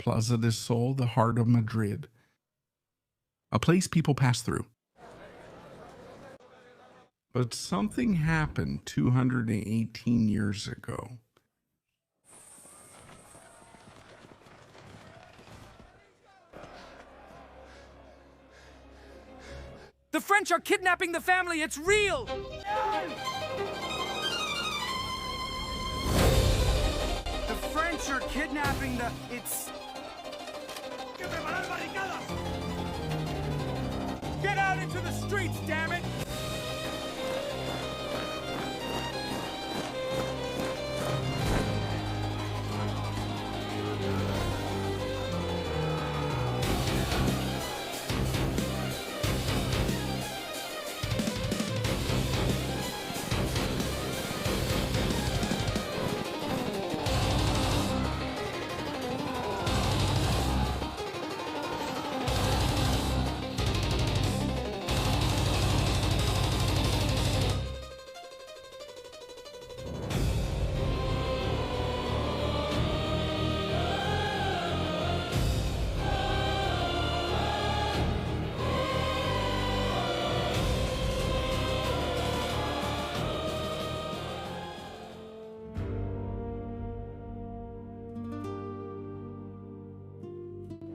Plaza del Sol, the heart of Madrid. A place people pass through. But something happened 218 years ago. The French are kidnapping the family! It's real! The French are kidnapping the... It's... Get out into the streets, damn it!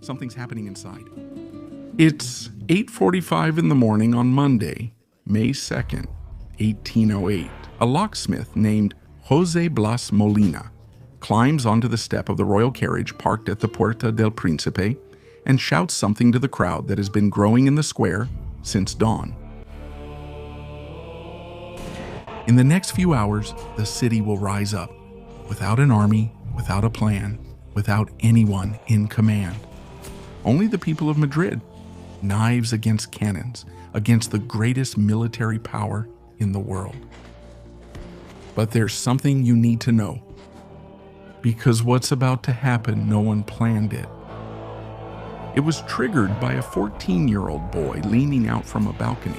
Something's happening inside. It's 8:45 in the morning on Monday, May 2nd, 1808. A locksmith named José Blas Molina climbs onto the step of the royal carriage parked at the Puerta del Príncipe and shouts something to the crowd that has been growing in the square since dawn. In the next few hours, the city will rise up, without an army, without a plan, without anyone in command. Only the people of Madrid, knives against cannons, against the greatest military power in the world. But there's something you need to know, because what's about to happen, no one planned it. It was triggered by a 14-year-old boy leaning out from a balcony.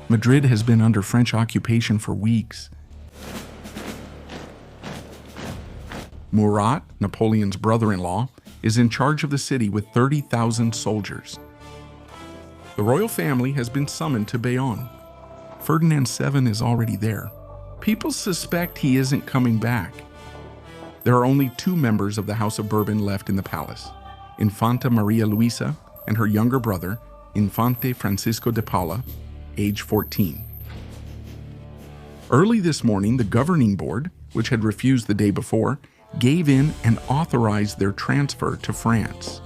Madrid has been under French occupation for weeks. Murat, Napoleon's brother-in-law, is in charge of the city with 30,000 soldiers. The royal family has been summoned to Bayonne. Ferdinand VII is already there. People suspect he isn't coming back. There are only 2 members of the House of Bourbon left in the palace, Infanta Maria Luisa and her younger brother, Infante Francisco de Paula, age 14. Early this morning, the governing board, which had refused the day before, gave in and authorized their transfer to France.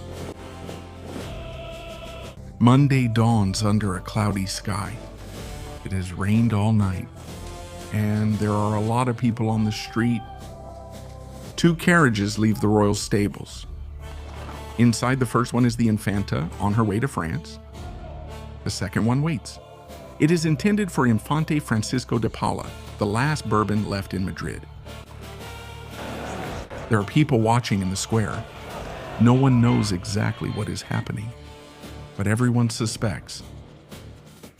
Monday dawns under a cloudy sky. It has rained all night, and there are a lot of people on the street. 2 carriages leave the royal stables. Inside the first one is the Infanta on her way to France. The second one waits. It is intended for Infante Francisco de Paula, the last Bourbon left in Madrid. There are people watching in the square. No one knows exactly what is happening, but everyone suspects.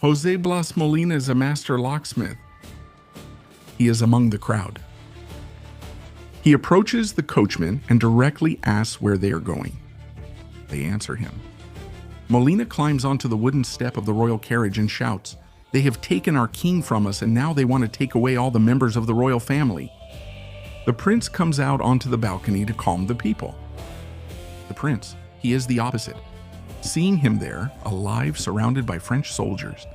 José Blas Molina is a master locksmith. He is among the crowd. He approaches the coachman and directly asks where they are going. They answer him. Molina climbs onto the wooden step of the royal carriage and shouts, "They have taken our king from us, and now they want to take away all the members of the royal family." The prince comes out onto the balcony to calm the people. The prince, he is the opposite. Seeing him there, alive, surrounded by French soldiers,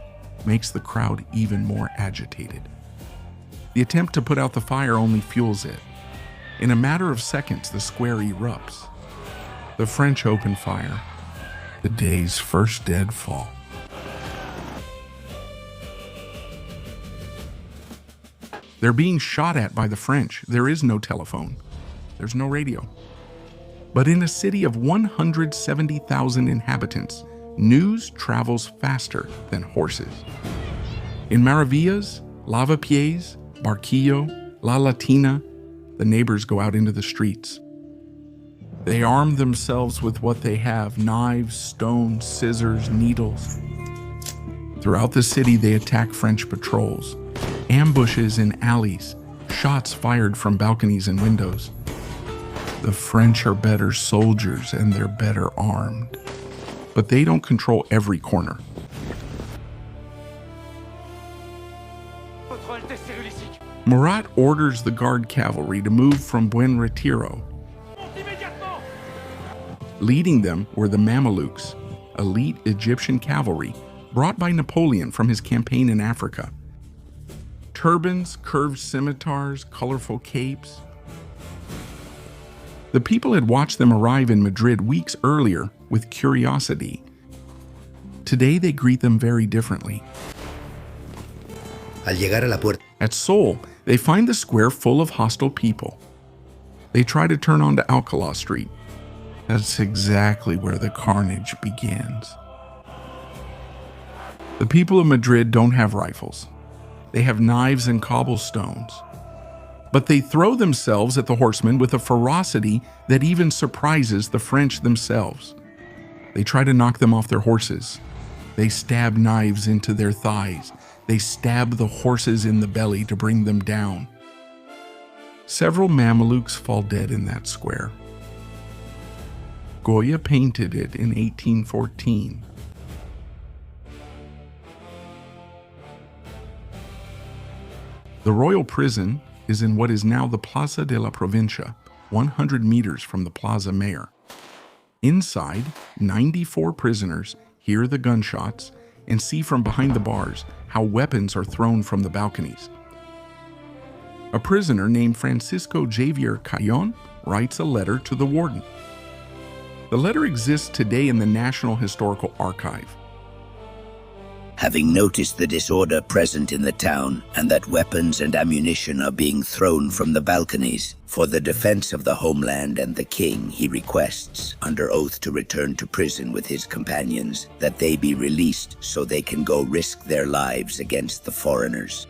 makes the crowd even more agitated. The attempt to put out the fire only fuels it. In a matter of seconds, the square erupts. The French open fire. The day's first dead fall. They're being shot at by the French. There is no telephone. There's no radio. But in a city of 170,000 inhabitants, news travels faster than horses. In Maravillas, Lavapiés, Barquillo, La Latina, the neighbors go out into the streets. They arm themselves with what they have: knives, stones, scissors, needles. Throughout the city, they attack French patrols, ambushes in alleys, shots fired from balconies and windows. The French are better soldiers and they're better armed, but they don't control every corner. Murat orders the guard cavalry to move from Buen Retiro. Leading them were the Mamelukes, elite Egyptian cavalry brought by Napoleon from his campaign in Africa. Turbans, curved scimitars, colorful capes. The people had watched them arrive in Madrid weeks earlier with curiosity. Today they greet them very differently. Al llegar a la puerta. At Sol, they find the square full of hostile people. They try to turn onto Alcalá Street. That's exactly where the carnage begins. The people of Madrid don't have rifles. They have knives and cobblestones. But they throw themselves at the horsemen with a ferocity that even surprises the French themselves. They try to knock them off their horses. They stab knives into their thighs. They stab the horses in the belly to bring them down. Several Mamelukes fall dead in that square. Goya painted it in 1814. The royal prison is in what is now the Plaza de la Provincia, 100 meters from the Plaza Mayor. Inside, 94 prisoners hear the gunshots and see from behind the bars how weapons are thrown from the balconies. A prisoner named Francisco Javier Cayón writes a letter to the warden. The letter exists today in the National Historical Archive. Having noticed the disorder present in the town and that weapons and ammunition are being thrown from the balconies, for the defense of the homeland and the king, he requests, under oath to return to prison with his companions, that they be released so they can go risk their lives against the foreigners.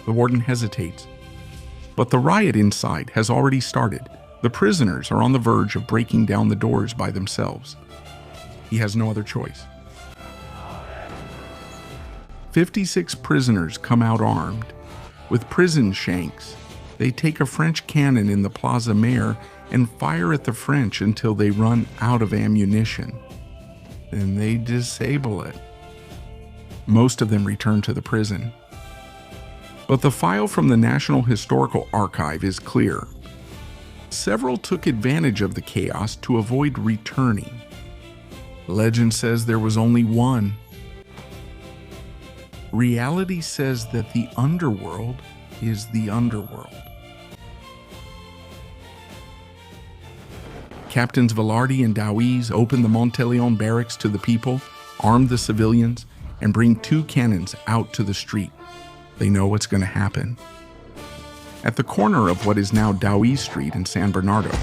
The warden hesitates, but the riot inside has already started. The prisoners are on the verge of breaking down the doors by themselves. He has no other choice. 56 prisoners come out armed. With prison shanks, they take a French cannon in the Plaza Mayor and fire at the French until they run out of ammunition. Then they disable it. Most of them return to the prison. But the file from the National Historical Archive is clear. Several took advantage of the chaos to avoid returning. Legend says there was only one. Reality says that the underworld is the underworld. Captains Velarde and Daoiz open the Monteleón barracks to the people, arm the civilians, and bring 2 cannons out to the street. They know what's going to happen. At the corner of what is now Daoiz Street in San Bernardo,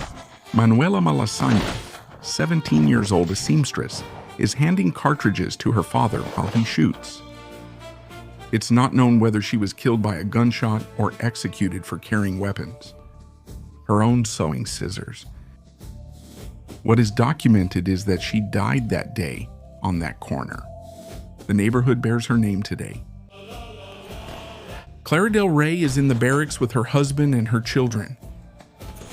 Manuela Malasaña, 17 years old, a seamstress, is handing cartridges to her father while he shoots. It's not known whether she was killed by a gunshot or executed for carrying weapons. Her own sewing scissors. What is documented is that she died that day on that corner. The neighborhood bears her name today. Clara del Rey is in the barracks with her husband and her children.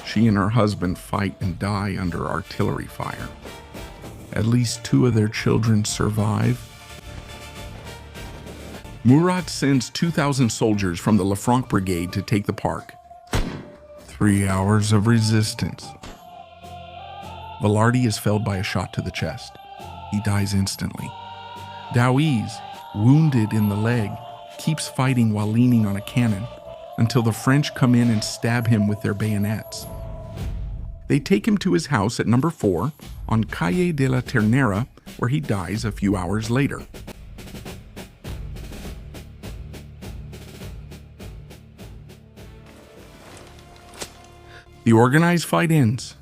She and her husband fight and die under artillery fire. At least 2 of their children survive. Murat sends 2,000 soldiers from the Lafranc Brigade to take the park. 3 hours of resistance. Velarde is felled by a shot to the chest. He dies instantly. Daoiz, wounded in the leg, keeps fighting while leaning on a cannon until the French come in and stab him with their bayonets. They take him to his house at number 4 on Calle de la Ternera, where he dies a few hours later. The organized fight ends.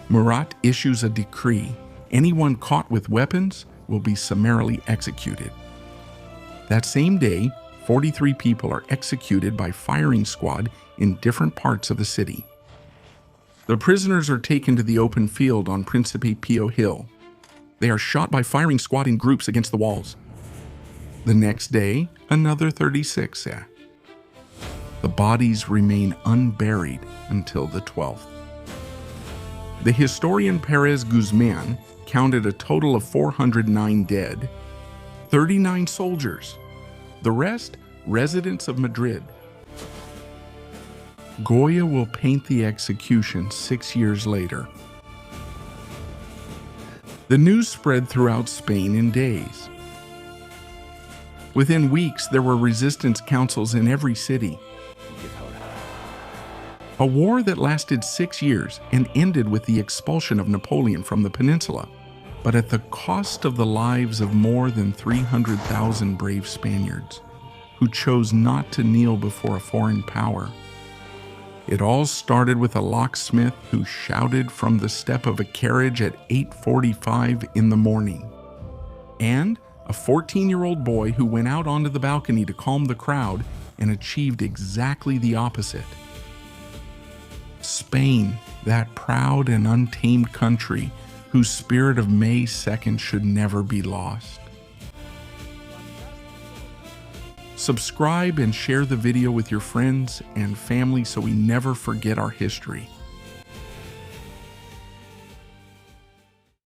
Murat issues a decree. Anyone caught with weapons will be summarily executed. That same day, 43 people are executed by firing squad in different parts of the city. The prisoners are taken to the open field on Príncipe Pío Hill. They are shot by firing squad in groups against the walls. The next day, another 36. The bodies remain unburied until the 12th. The historian Pérez Guzmán counted a total of 409 dead, 39 soldiers, the rest residents of Madrid. Goya will paint the execution 6 years later. The news spread throughout Spain in days. Within weeks, there were resistance councils in every city. A war that lasted 6 years and ended with the expulsion of Napoleon from the peninsula, but at the cost of the lives of more than 300,000 brave Spaniards who chose not to kneel before a foreign power. It all started with a locksmith who shouted from the step of a carriage at 8:45 in the morning, and a 14-year-old boy who went out onto the balcony to calm the crowd and achieved exactly the opposite. Spain, that proud and untamed country whose spirit of May 2nd should never be lost. Subscribe and share the video with your friends and family so we never forget our history.